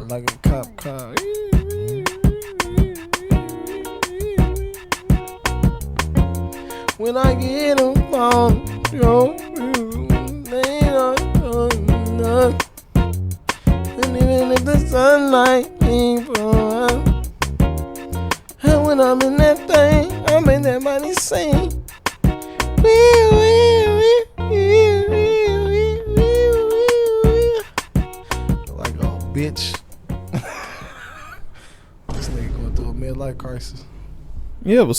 Like a cop car. When I get a phone, and even if the sunlight ain't for, and when I'm in that thing, I make that money sing. Like a bitch. This nigga going through a midlife crisis. Yeah, it was.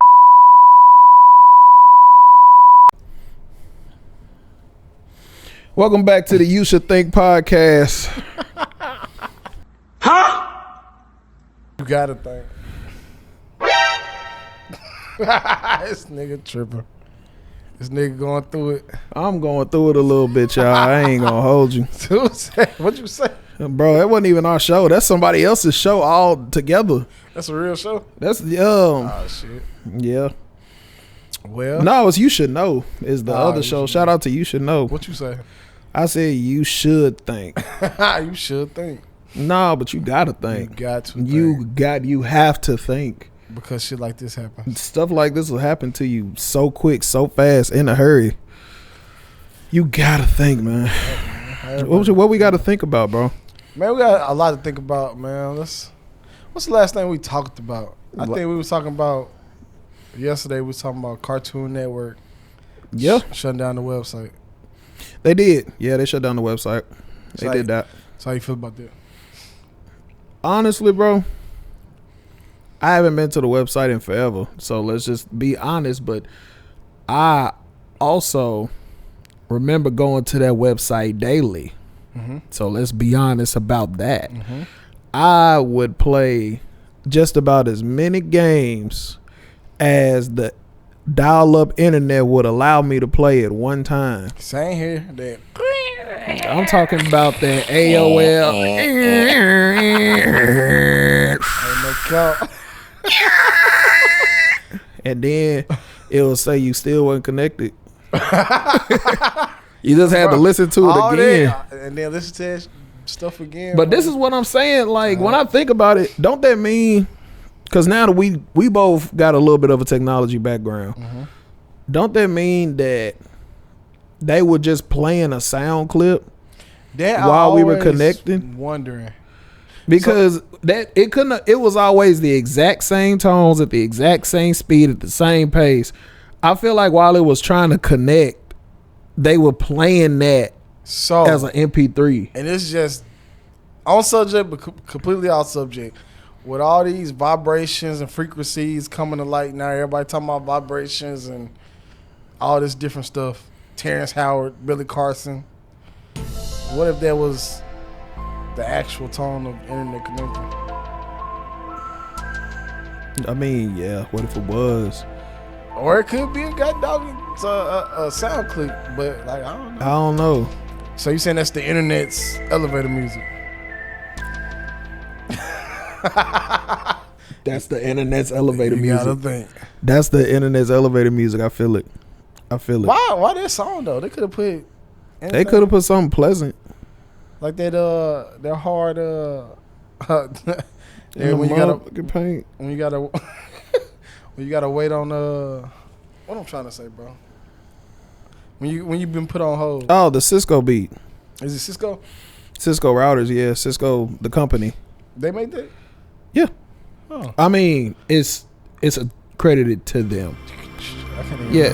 Welcome back to the You Should Think podcast. Huh? You gotta think. This nigga tripping. This nigga going through it. I'm going through it a little bit, y'all. I ain't gonna hold you. What you say? Bro, that wasn't even our show. That's somebody else's show all together. That's a real show? That's oh shit. Yeah. Well, no, it's You Should Know is the other show. Shout out to You Should Know. What you say? I said you should think. You should think. No, but you gotta think. You got to think. You have to think. Because shit like this happens. Stuff like this will happen to you so quick, so fast, in a hurry. You gotta think, man. What we gotta think about, bro? Man, we got a lot to think about, man. What's the last thing we talked about? I think we was talking about yesterday. We was talking about Cartoon Network. Yeah, shutting down the website. They did. Yeah, they shut down the website. They did that. So how you feel about that? Honestly, bro, I haven't been to the website in forever. So let's just be honest. But I also remember going to that website daily. Mm-hmm. So let's be honest about that. Mm-hmm. I would play just about as many games as the dial-up internet would allow me to play at one time. Same here. That I'm talking about that AOL. And then it will say you still wasn't connected. You just had to listen to it again. And then listen to that stuff again. But this is what I'm saying. Like, when I think about it, don't that mean... Because now that we both got a little bit of a technology background, mm-hmm. Don't that mean that they were just playing a sound clip while we were connecting? Wondering. Because it was always the exact same tones at the exact same speed at the same pace. I feel like while it was trying to connect, they were playing that as an MP3. And it's just on subject, but completely off subject. With all these vibrations and frequencies coming to light now, everybody talking about vibrations and all this different stuff. Terrence Howard, Billy Carson. What if that was the actual tone of internet connection? I mean, yeah. What if it was? Or it could be a sound clip, but like I don't know. I don't know. So you saying that's the internet's elevator music? That's the internet's elevator music. You gotta think. That's the internet's elevator music. I feel it. Why that song though? They could have put anything. They could have put something pleasant. Like that their hard when you gotta paint. When you gotta wait on what I'm trying to say, bro. When you've been put on hold. Oh, the Cisco beat. Is it Cisco? Cisco routers, yeah. Cisco, the company. They made that? Yeah. Oh. I mean, it's accredited to them. I can't even yeah.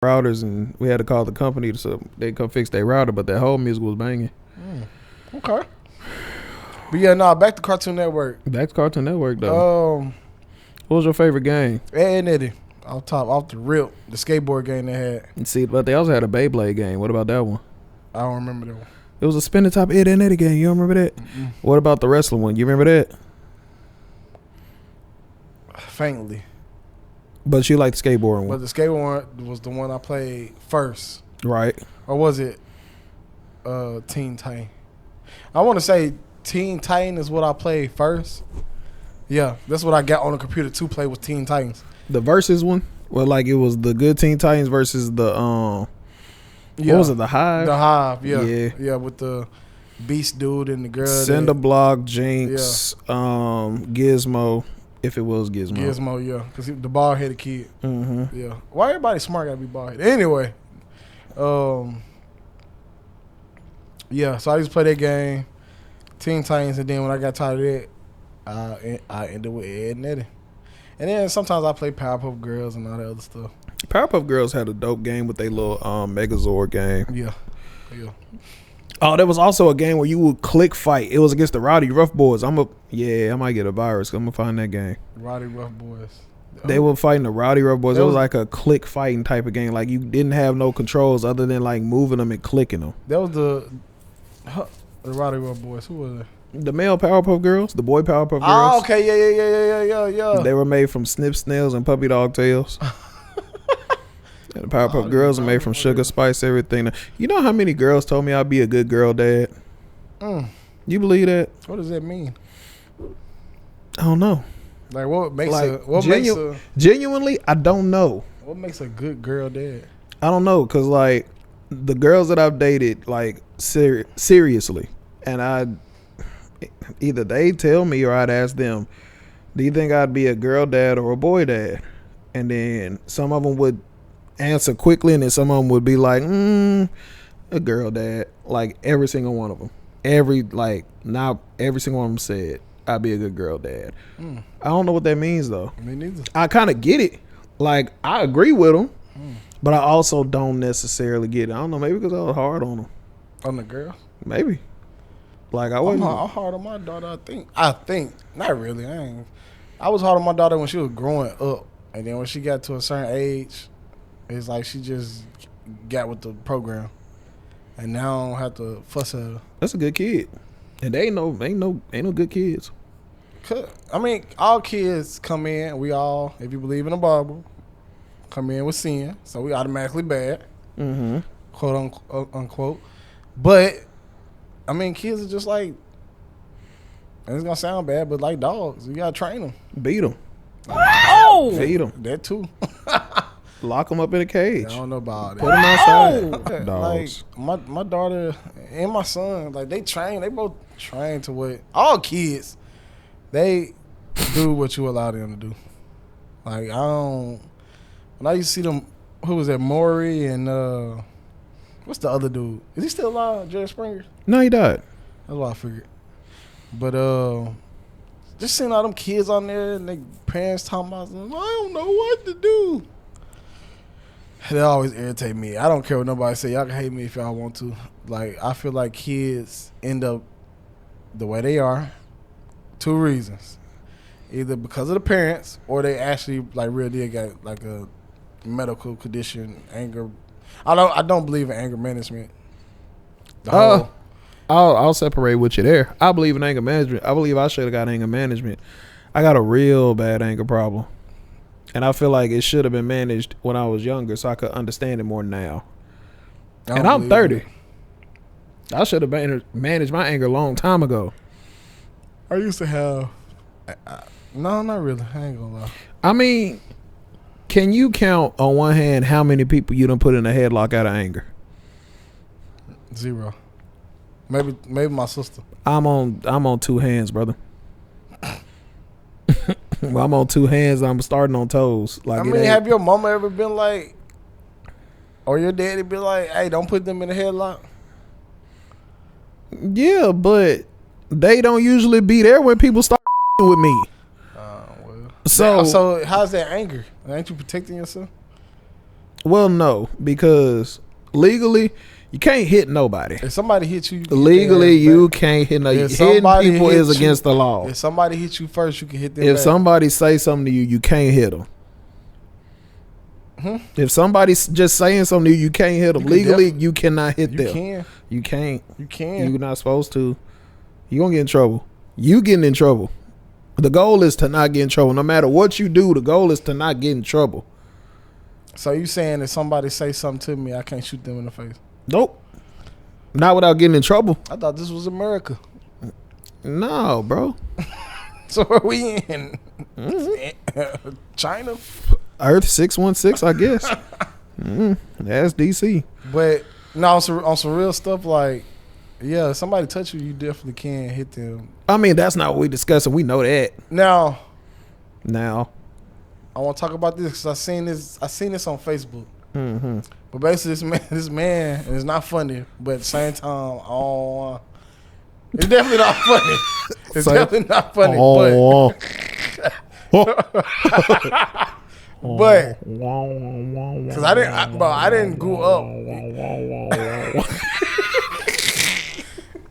Routers, and we had to call the company so they come fix their router, but that whole music was banging. Okay. But yeah, back to Cartoon Network. Back to Cartoon Network though. What was your favorite game? Ed and Eddie. Off the rip, the skateboard game they had. And see, but they also had a Beyblade game. What about that one? I don't remember that one. It was a spinning top Ed and Eddie game. You don't remember that? Mm-mm. What about the wrestling one? You remember that? faintly. But you like the skateboarding But one, the skateboard one was the one I played first. right? Or was it Teen Titan? I want to say Teen Titan is what I played first. Yeah, that's what I got on the computer to play with Teen Titans. The versus one, well, like it was the good Teen Titans versus the Yeah. what was it? The Hive. The Hive, yeah. Yeah. Yeah, with the Beast dude and the girl. Cinderblock, Jinx, Gizmo. If it was Gizmo. Gizmo, yeah. Because the bald headed kid. Mm-hmm. Yeah. Why everybody smart gotta be bald headed? Anyway. Yeah, so I used to play that game, Teen Titans, and then when I got tired of that, I ended with Ed and Eddie. And then sometimes I play Powerpuff Girls and all that other stuff. Powerpuff Girls had a dope game with their little Megazord game. Yeah. Yeah. Oh, there was also a game where you would click fight. It was against the Rowdy Rough Boys. I might get a virus. I'm gonna find that game. Rowdy Rough Boys. They were fighting the Rowdy Rough Boys. It was was- like a click fighting type of game. Like you didn't have no controls other than like moving them and clicking them. That was the Rowdy Rough Boys. Who was it? The male Powerpuff Girls, the boy Powerpuff Girls. Oh, okay. Yeah. They were made from Snip Snails and Puppy Dog Tails. And the Powerpuff Girls are made from Sugar Spice, everything. You know how many girls told me I'd be a good girl dad? You believe that? What does that mean? I don't know. Like what makes Like, a genuinely, I don't know. what makes a good girl dad? I don't know, cause like the girls that I've dated, like seriously, and I either they tell me or I'd ask them, "Do you think I'd be a girl dad or a boy dad?" And then some of them would answer quickly, and then some of them would be like, "A girl dad." Like every single one of them, not every single one of them said, "I'd be a good girl dad." I don't know what that means though. Me neither. I kind of get it. Like I agree with them, but I also don't necessarily get it. I don't know. Maybe because I was hard on them. On the girl? Maybe. Like I I'm wasn't. hard on my daughter. I think not really. I was hard on my daughter when she was growing up, and then when she got to a certain age, it's like she just got with the program, and now I don't have to fuss at her. That's a good kid, and they ain't no good kids. I mean, all kids come in. We all, if you believe in the Bible, come in with sin, so we automatically bad, quote unquote. But I mean, kids are just like, and it's gonna sound bad, but like dogs, you gotta train them, Beat them, Oh! feed them, that too. lock them up in a cage, I don't know about put that. them outside. Yeah, Dogs. like my daughter and my son, like they both train to what all kids, they do what you allow them to do. Like when I used to see them, who was that, Maury and what's the other dude? Is he still alive? Jerry Springer? No, he died. That's what I figured. But just seeing all them kids on there and their parents talking about them, I don't know what to do. That always irritate me. I don't care what nobody say. Y'all can hate me if y'all want to. Like, I feel like kids end up the way they are. 2 reasons. Either because of the parents or they actually like real deal got like a medical condition, anger. I don't believe in anger management. I'll separate with you there. I believe in anger management. I believe I should have got anger management. I got a real bad anger problem, and I feel like it should have been managed when I was younger, so I could understand it more now. I And don't I'm believe in 30. I should have managed my anger a long time ago. I used to have. No, not really. I ain't gonna lie. I mean, can you count on one hand how many people you done put in a headlock out of anger? 0. Maybe my sister. I'm on 2 hands, brother. Well, I'm on 2 hands. I'm starting on toes. Like I mean, have your mama ever been like, or your daddy been like, "Hey, don't put them in a headlock"? Yeah, but they don't usually be there when people start with me. Well. So how's that anger? Ain't you protecting yourself? well, no, because legally you can't hit nobody. If somebody hit you, can Legally, hit their you ass back. can't hit no. If Hitting somebody people hit is you- against the law. If somebody hit you first, you can hit them. If back. somebody say something to you, you can't hit them. If somebody's just saying something to you, you can't hit them. You can Legally, you cannot hit you them. can, You can't. you can. You're not supposed to. You gonna get in trouble. You getting in trouble. The goal is to not get in trouble. No matter what you do, the goal is to not get in trouble. So you saying if somebody say something to me, I can't shoot them in the face? Nope. Not without getting in trouble. I thought this was America. No, bro. So are we in China? Earth 616, I guess. That's DC. But no, on some real stuff, like, yeah, if somebody touch you, you definitely can hit them. I mean, that's not what we discussing. We know that. Now, I want to talk about this because I seen this on Facebook. Mm-hmm. But basically, this man, and it's not funny, but at the same time, it's definitely not funny. It's definitely not funny, but because I didn't grow up.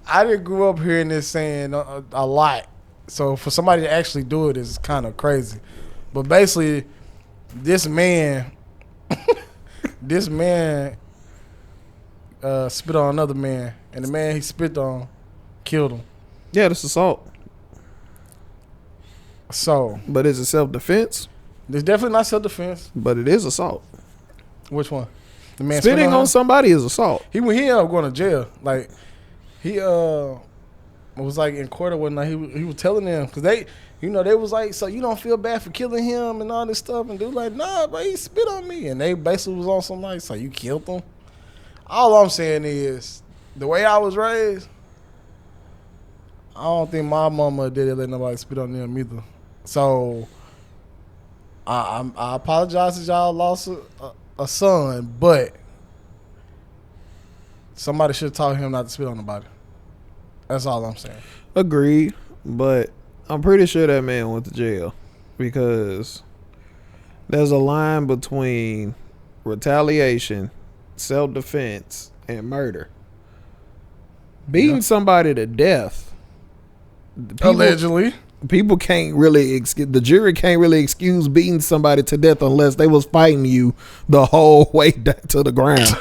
I didn't grow up hearing this saying a lot. So for somebody to actually do it is kind of crazy. But basically, this man spit on another man, and the man he spit on killed him. Yeah, that's assault. So, but is it self-defense? It's definitely not self-defense. But it is assault. Which one? The man spitting on somebody is assault. He ended up going to jail. Like he was like in court or whatnot. He was telling them because they was like, so you don't feel bad for killing him and all this stuff, and dude like, nah, but he spit on me, and they basically was on some like, so you killed him. All I'm saying is the way I was raised, I don't think my mama did let nobody spit on them either. So I apologize that y'all lost a son, but somebody should have taught him not to spit on nobody. That's all I'm saying. Agreed, but I'm pretty sure that man went to jail because there's a line between retaliation, self-defense, and murder. Beating somebody to death, allegedly. People can't really the jury can't really excuse beating somebody to death unless they was fighting you the whole way down to the ground.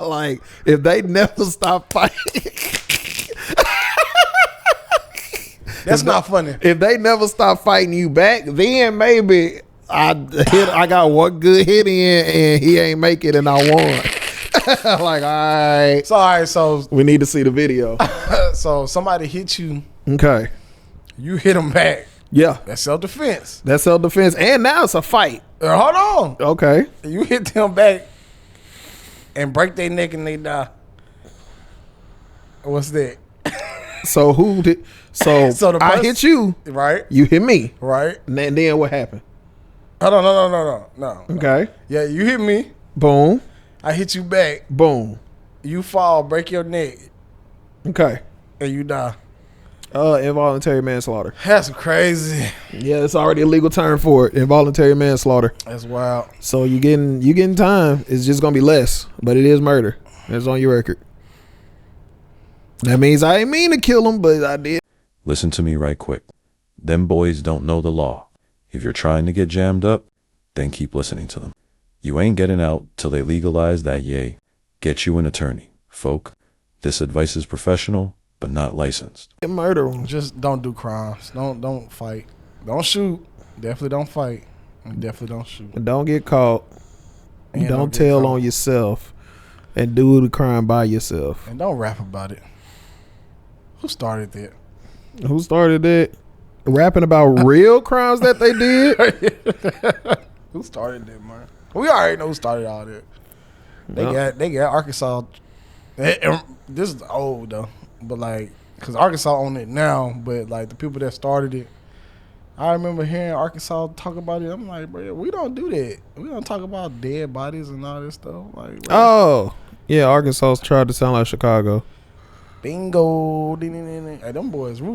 Like if they never stop fighting, that's not funny. If they never stop fighting you back, then maybe I got one good hit in and he ain't make it and I won. Like all right, so we need to see the video. So somebody hit you. Okay. You hit them back. Yeah. That's self-defense. That's self-defense. And now it's a fight. Hold on. Okay. You hit them back and break their neck and they die. What's that? So who did? So I hit you. Right. You hit me. Right. And then what happened? Hold on. No. Okay. Yeah, you hit me. Boom. I hit you back. Boom. You fall, break your neck. Okay. And you die. Involuntary manslaughter. That's crazy. Yeah, it's already a legal term for it. Involuntary manslaughter. That's wild. So you getting time. It's just gonna be less, but it is murder. It's on your record. That means I didn't mean to kill him, but I did. Listen to me right quick. Them boys don't know the law. If you're trying to get jammed up, then keep listening to them. You ain't getting out till they legalize that yay. Get you an attorney, folk. This advice is professional, but not licensed. Murder them. Just don't do crimes. Don't fight. Don't shoot. Definitely don't fight. And definitely don't shoot. And don't get caught. And don't tell on yourself. And do the crime by yourself. And don't rap about it. Who started that? Who started that? Rapping about real crimes that they did? Who started that, man? We already know who started all that. They got Arkansas. And this is old though, but like, cause Arkansas own it now. But like the people that started it, I remember hearing Arkansas talk about it. I'm like, bro, we don't do that. We don't talk about dead bodies and all this stuff. Like, oh yeah, Arkansas tried to sound like Chicago. Bingo. Hey, them boys, they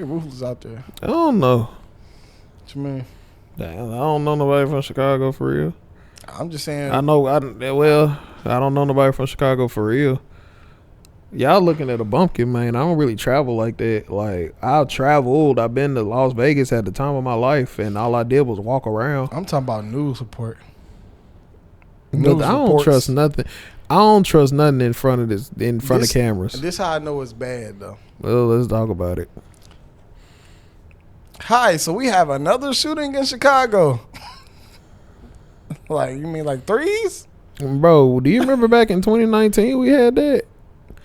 ruthless out there. I don't know. What you mean? Damn, I don't know nobody from Chicago for real. I'm just saying. I don't know nobody from Chicago for real. Y'all looking at a bumpkin, man. I don't really travel like that. Like, I've traveled. I've been to Las Vegas at the time of my life, and all I did was walk around. I'm talking about news report. But I don't trust nothing. I don't trust nothing in front of cameras. This how I know it's bad, though. Well, let's talk about it. Hi, so we have another shooting in Chicago. Like, you mean like threes? Bro, do you remember back in 2019 we had that?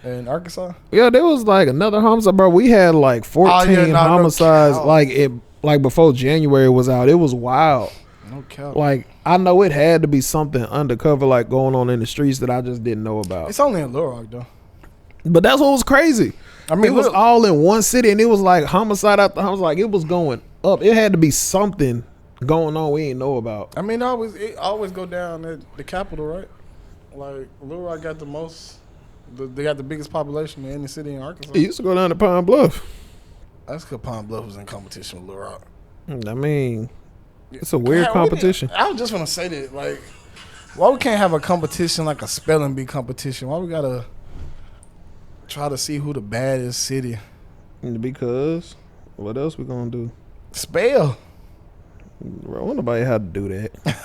In Arkansas? Yeah, there was like another homicide, bro. We had like 14 homicides, no like it, like before January was out. It was wild. No cap. Like I know it had to be something undercover, like going on in the streets that I just didn't know about. It's only in Little Rock, though. But that's what was crazy. I mean, it was all in one city, and it was like homicide after homicide. Like it was going up. It had to be something going on we didn't know about. I mean, it always go down at the capital, right? Like Little Rock got the most. They got the biggest population in any city in Arkansas. It used to go down to Pine Bluff. That's because Pine Bluff was in competition with Little Rock. I mean, it's a weird competition. I was just gonna say that, like, why we can't have a competition like a spelling bee competition? Why we gotta try to see who the baddest city? Because what else we gonna do? Spell. Bro, I want nobody how to do that.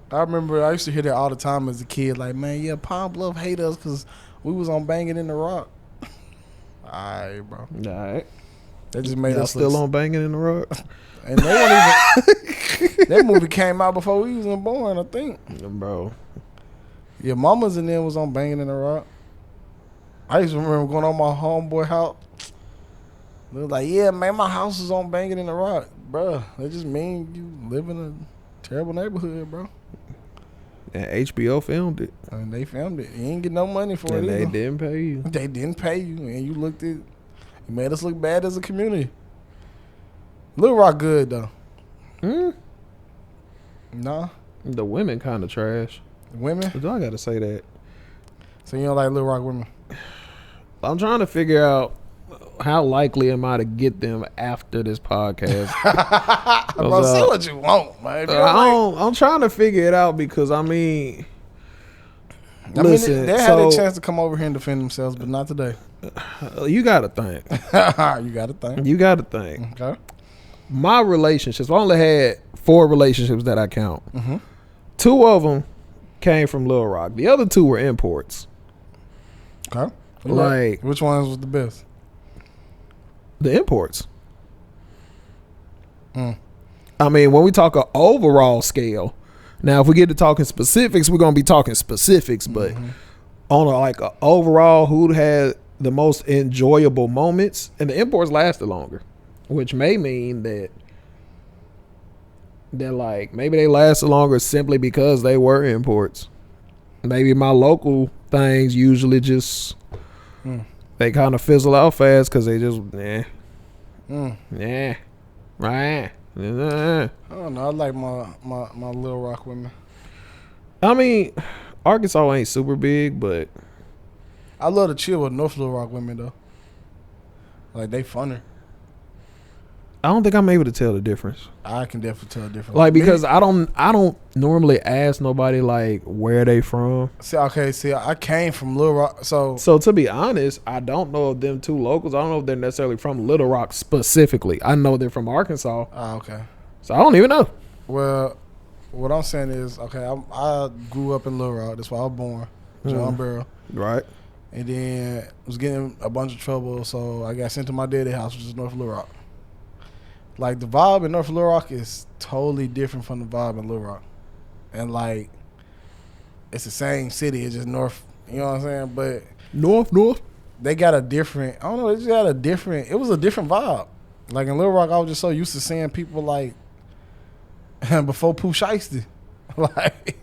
I remember I used to hear that all the time as a kid. Like, man, yeah, Pine Bluff hate us because we was on Banging in the Rock. All right, bro. All right. They just made us still on Banging in the Rock. And they weren't even. That movie came out before we was even born, I think. Bro. Your mamas and them was on Banging in the Rock. I used to remember going on my homeboy house. They was like, yeah, man, my house is on Banging in the Rock. Bro, that just mean you live in a terrible neighborhood, bro. And HBO filmed it. And they filmed it. You ain't get no money for it And either. they didn't pay you. They didn't pay you. And you made us look bad as a community. Little Rock good, though. Nah. The women kind of trash. Women? But I got to say that. So you don't like Little Rock women? I'm trying to figure out how likely am I to get them after this podcast. Bro, say what you want, man. If you don't like- I'm trying to figure it out because, I mean, listen. They had a chance to come over here and defend themselves, but not today. You got to think. You got to think. You got to think. Okay. My relationships, I only had 4 relationships that I count. Mm-hmm. 2 of them came from Little Rock. The other 2 were imports. Okay. Like, which ones was the best? The imports. Mm. I mean, when we talk an overall scale, now if we get to talking specifics, we're gonna be talking specifics. But on a overall, who had the most enjoyable moments, and the imports lasted longer, which may mean that like maybe they lasted longer simply because they were imports. Maybe my local things usually just they kind of fizzle out fast because they just right. I don't know. I like my Little Rock women. I mean, Arkansas ain't super big, but I love to chill with North Little Rock women though. Like they funner. I don't think I'm able to tell the difference. I can definitely tell a difference. Like because I don't normally ask nobody like where they from. See, I came from Little Rock, so to be honest, I don't know if them 2 locals. I don't know if they're necessarily from Little Rock specifically. I know they're from Arkansas. okay. So I don't even know. Well, what I'm saying is, okay, I grew up in Little Rock. That's where I was born, John Barrow. Right. And then was getting a bunch of trouble, so I got sent to my daddy's house, which is North Little Rock. Like, the vibe in North Little Rock is totally different from the vibe in Little Rock. And, like, it's the same city. It's just north, you know what I'm saying? But North. they got a different, I don't know, they just got a different, it was a different vibe. Like, in Little Rock, I was just so used to seeing people, like, before Pooh Shiesty. like,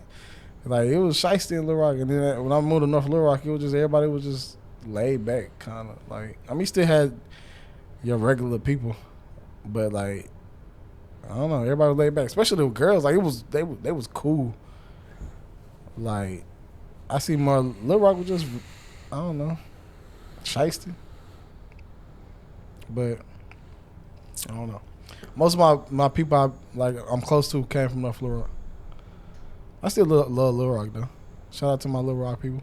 it was Shiesty in Little Rock. And then when I moved to North Little Rock, it was just, everybody was just laid back, kind of. Like, I mean, you still had your regular people. But like, I don't know, everybody was laid back, especially the girls. Like they was cool. Like, I see more Lil Rock was just, I don't know, shiesty. But I don't know. Most of my people I'm close to came from North Little Rock. I still love Lil Rock though. Shout out to my Lil Rock people.